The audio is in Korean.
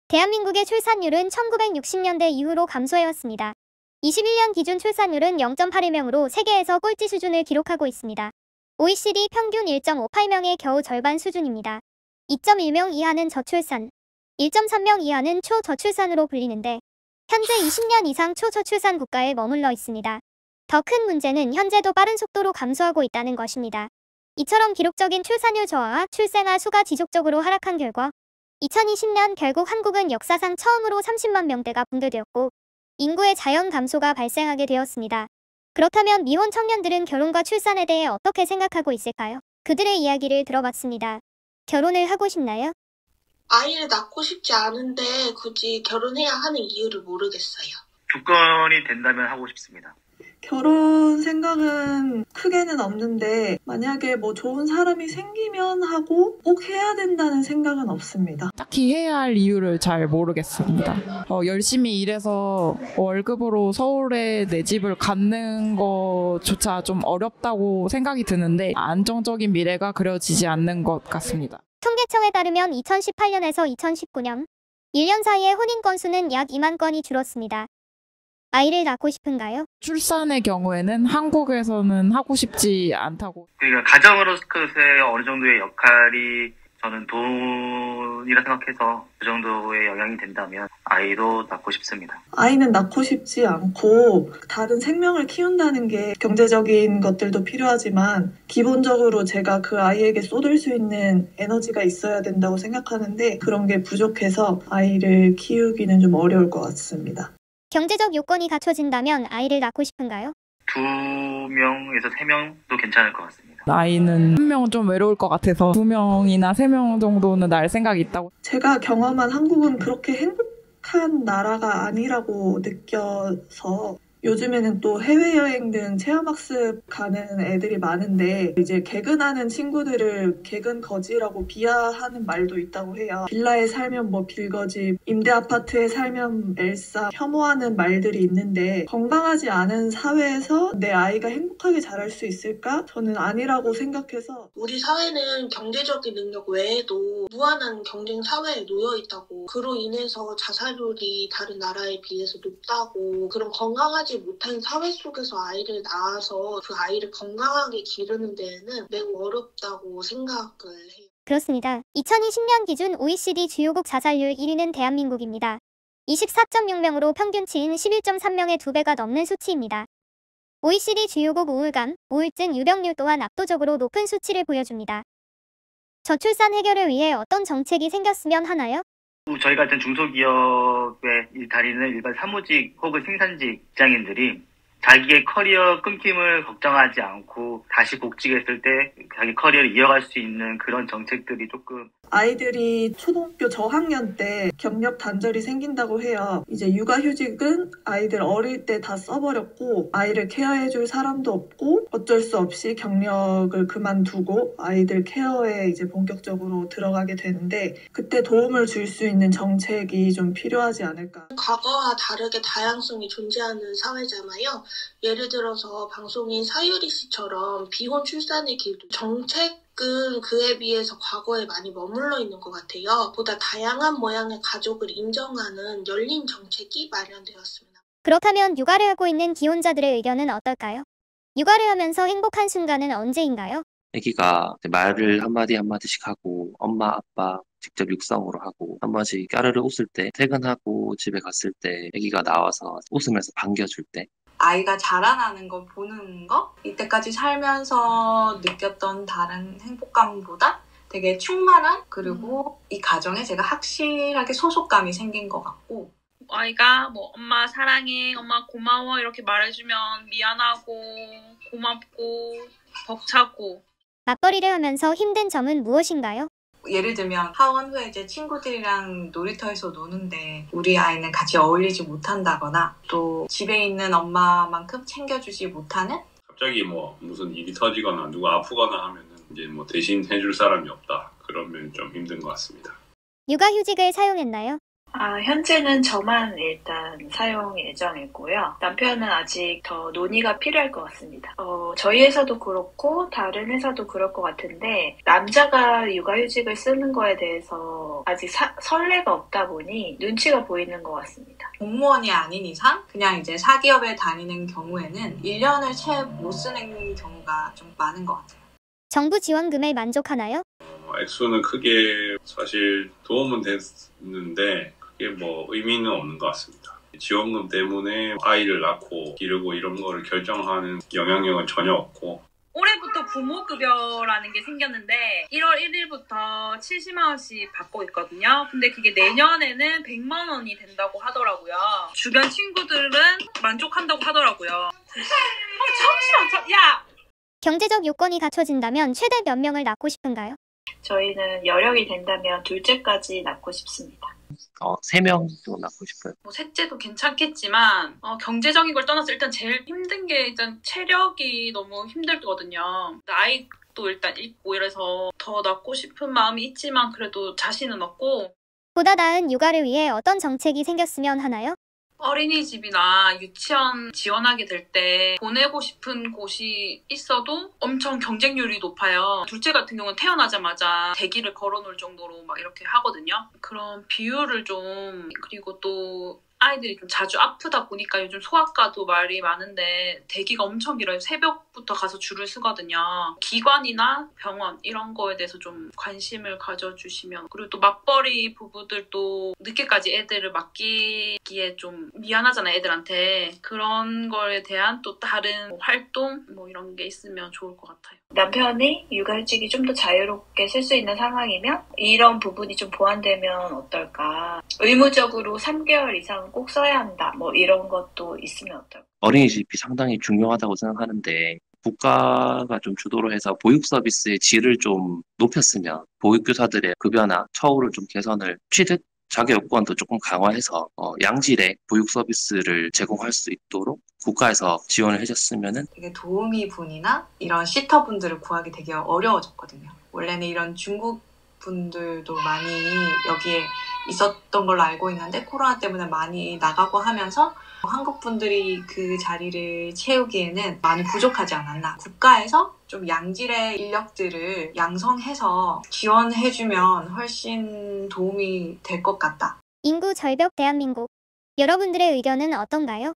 대한민국의 출산율은 1960년대 이후로 감소해왔습니다. 21년 기준 출산율은 0.81명으로 세계에서 꼴찌 수준을 기록하고 있습니다. OECD 평균 1.58명의 겨우 절반 수준입니다. 2.1명 이하는 저출산, 1.3명 이하는 초저출산으로 불리는데 현재 20년 이상 초저출산 국가에 머물러 있습니다. 더 큰 문제는 현재도 빠른 속도로 감소하고 있다는 것입니다. 이처럼 기록적인 출산율 저하와 출생아 수가 지속적으로 하락한 결과 2020년 결국 한국은 역사상 처음으로 30만 명대가 붕괴되었고 인구의 자연 감소가 발생하게 되었습니다. 그렇다면 미혼 청년들은 결혼과 출산에 대해 어떻게 생각하고 있을까요? 그들의 이야기를 들어봤습니다. 결혼을 하고 싶나요? 아이를 낳고 싶지 않은데 굳이 결혼해야 하는 이유를 모르겠어요. 조건이 된다면 하고 싶습니다. 결혼 생각은 크게는 없는데 만약에 뭐 좋은 사람이 생기면 하고 꼭 해야 된다는 생각은 없습니다. 딱히 해야 할 이유를 잘 모르겠습니다. 열심히 일해서 월급으로 서울에 내 집을 갖는 것조차 좀 어렵다고 생각이 드는데 안정적인 미래가 그려지지 않는 것 같습니다. 통계청에 따르면 2018년에서 2019년 1년 사이에 혼인 건수는 약 2만 건이 줄었습니다. 아이를 낳고 싶은가요? 출산의 경우에는 한국에서는 하고 싶지 않다고. 그러니까 가정으로서의 어느 정도의 역할이 저는 돈이라 생각해서 그 정도의 영향이 된다면 아이도 낳고 싶습니다. 아이는 낳고 싶지 않고 다른 생명을 키운다는 게 경제적인 것들도 필요하지만 기본적으로 제가 그 아이에게 쏟을 수 있는 에너지가 있어야 된다고 생각하는데 그런 게 부족해서 아이를 키우기는 좀 어려울 것 같습니다. 경제적 요건이 갖춰진다면 아이를 낳고 싶은가요? 2명에서 3명도 괜찮을 것 같습니다. 아이는 1명은 좀 외로울 것 같아서 2명이나 3명 정도는 낳을 생각이 있다고. 제가 경험한 한국은 그렇게 행복한 나라가 아니라고 느껴서 요즘에는 또 해외여행 등 체험학습 가는 애들이 많은데 이제 개근하는 친구들을 개근 거지라고 비하하는 말도 있다고 해요. 빌라에 살면 뭐 빌거지, 임대 아파트에 살면 엘사, 혐오하는 말들이 있는데 건강하지 않은 사회에서 내 아이가 행복하게 자랄 수 있을까? 저는 아니라고 생각해서 우리 사회는 경제적인 능력 외에도 무한한 경쟁 사회에 놓여 있다고 그로 인해서 자살률이 다른 나라에 비해서 높다고 그런 건강하지 못한 사회 속에서 아이를 낳아서 그 아이를 건강하게 기르는 데에는 매우 어렵다고 생각을 해요. 그렇습니다. 2020년 기준 OECD 주요국 자살률 1위는 대한민국입니다. 24.6명으로 평균치인 11.3명의 2배가 넘는 수치입니다. OECD 주요국 우울감, 우울증 유병률 또한 압도적으로 높은 수치를 보여줍니다. 저출산 해결을 위해 어떤 정책이 생겼으면 하나요? 저희 같은 중소기업에 다니는 일반 사무직 혹은 생산직 직장인들이 자기의 커리어 끊김을 걱정하지 않고 다시 복직했을 때 자기 커리어를 이어갈 수 있는 그런 정책들이 조금 아이들이 초등학교 저학년 때 경력 단절이 생긴다고 해요. 이제 육아휴직은 아이들 어릴 때 다 써버렸고 아이를 케어해줄 사람도 없고 어쩔 수 없이 경력을 그만두고 아이들 케어에 이제 본격적으로 들어가게 되는데 그때 도움을 줄 수 있는 정책이 좀 필요하지 않을까. 과거와 다르게 다양성이 존재하는 사회잖아요. 예를 들어서 방송인 사유리 씨처럼 비혼 출산의 길도 정책은 그에 비해서 과거에 많이 머물러 있는 것 같아요. 보다 다양한 모양의 가족을 인정하는 열린 정책이 마련되었습니다. 그렇다면 육아를 하고 있는 기혼자들의 의견은 어떨까요? 육아를 하면서 행복한 순간은 언제인가요? 아기가 말을 한마디 한마디씩 하고 엄마 아빠 직접 육성으로 하고 한 번씩 까르르 웃을 때 퇴근하고 집에 갔을 때 아기가 나와서 웃으면서 반겨줄 때 아이가 자라나는 걸 보는 거? 이때까지 살면서 느꼈던 다른 행복감보다 되게 충만한 그리고 이 가정에 제가 확실하게 소속감이 생긴 것 같고 아이가 뭐 엄마 사랑해, 엄마 고마워 이렇게 말해주면 미안하고 고맙고 벅차고. 맞벌이를 하면서 힘든 점은 무엇인가요? 예를 들면 하원 후에 이제 친구들이랑 놀이터에서 노는데 우리 아이는 같이 어울리지 못한다거나 또 집에 있는 엄마만큼 챙겨주지 못하는 갑자기 뭐 무슨 일이 터지거나 누가 아프거나 하면은 이제 뭐 대신 해줄 사람이 없다. 그러면 좀 힘든 것 같습니다. 육아휴직을 사용했나요? 현재는 저만 일단 사용 예정이고요. 남편은 아직 더 논의가 필요할 것 같습니다. 저희 회사도 그렇고 다른 회사도 그럴 것 같은데 남자가 육아휴직을 쓰는 거에 대해서 아직 선례가 없다 보니 눈치가 보이는 것 같습니다. 공무원이 아닌 이상 그냥 이제 사기업에 다니는 경우에는 1년을 채 못 쓰는 경우가 좀 많은 것 같아요. 정부 지원금에 만족하나요? 액수는 크게 사실 도움은 됐는데 크게 뭐 의미는 없는 것 같습니다. 지원금 때문에 아이를 낳고 기르고 이런 거를 결정하는 영향력은 전혀 없고 올해부터 부모급여라는 게 생겼는데 1월 1일부터 70만 원씩 받고 있거든요. 근데 그게 내년에는 100만 원이 된다고 하더라고요. 주변 친구들은 만족한다고 하더라고요. 잠시만, 야! 경제적 요건이 갖춰진다면 최대 몇 명을 낳고 싶은가요? 저희는 여력이 된다면 둘째까지 낳고 싶습니다. 3명 정도 낳고 싶어요. 뭐 셋째도 괜찮겠지만 경제적인 걸 떠나서 일단 제일 힘든 게 일단 체력이 너무 힘들거든요. 나이도 일단 있고 이래서 더 낳고 싶은 마음이 있지만 그래도 자신은 없고. 보다 나은 육아를 위해 어떤 정책이 생겼으면 하나요? 어린이집이나 유치원 지원하게 될 때 보내고 싶은 곳이 있어도 엄청 경쟁률이 높아요. 둘째 같은 경우는 태어나자마자 대기를 걸어놓을 정도로 막 이렇게 하거든요. 그런 비율을 좀, 그리고 또 아이들이 좀 자주 아프다 보니까 요즘 소아과도 말이 많은데 대기가 엄청 길어요. 새벽부터 가서 줄을 서거든요. 기관이나 병원 이런 거에 대해서 좀 관심을 가져주시면, 그리고 또 맞벌이 부부들도 늦게까지 애들을 맡기기에 좀 미안하잖아요, 애들한테. 그런 거에 대한 또 다른 활동 뭐 이런 게 있으면 좋을 것 같아요. 남편이 육아휴직이 좀 더 자유롭게 쓸 수 있는 상황이면 이런 부분이 좀 보완되면 어떨까. 의무적으로 3개월 이상 꼭 써야 한다. 뭐 이런 것도 있으면 어떨까. 어린이집이 상당히 중요하다고 생각하는데 국가가 좀 주도를 해서 보육 서비스의 질을 좀 높였으면 보육교사들의 급여나 처우를 좀 개선을 취득 자기 요건도 조금 강화해서 양질의 보육 서비스를 제공할 수 있도록 국가에서 지원을 해줬으면은 되게 도우미분이나 이런 시터분들을 구하기 되게 어려워졌거든요. 원래는 이런 중국 분들도 많이 여기에 있었던 걸로 알고 있는데 코로나 때문에 많이 나가고 하면서 한국 분들이 그 자리를 채우기에는 많이 부족하지 않았나. 국가에서 좀 양질의 인력들을 양성해서 지원해주면 훨씬 도움이 될 것 같다. 인구 절벽 대한민국. 여러분들의 의견은 어떤가요?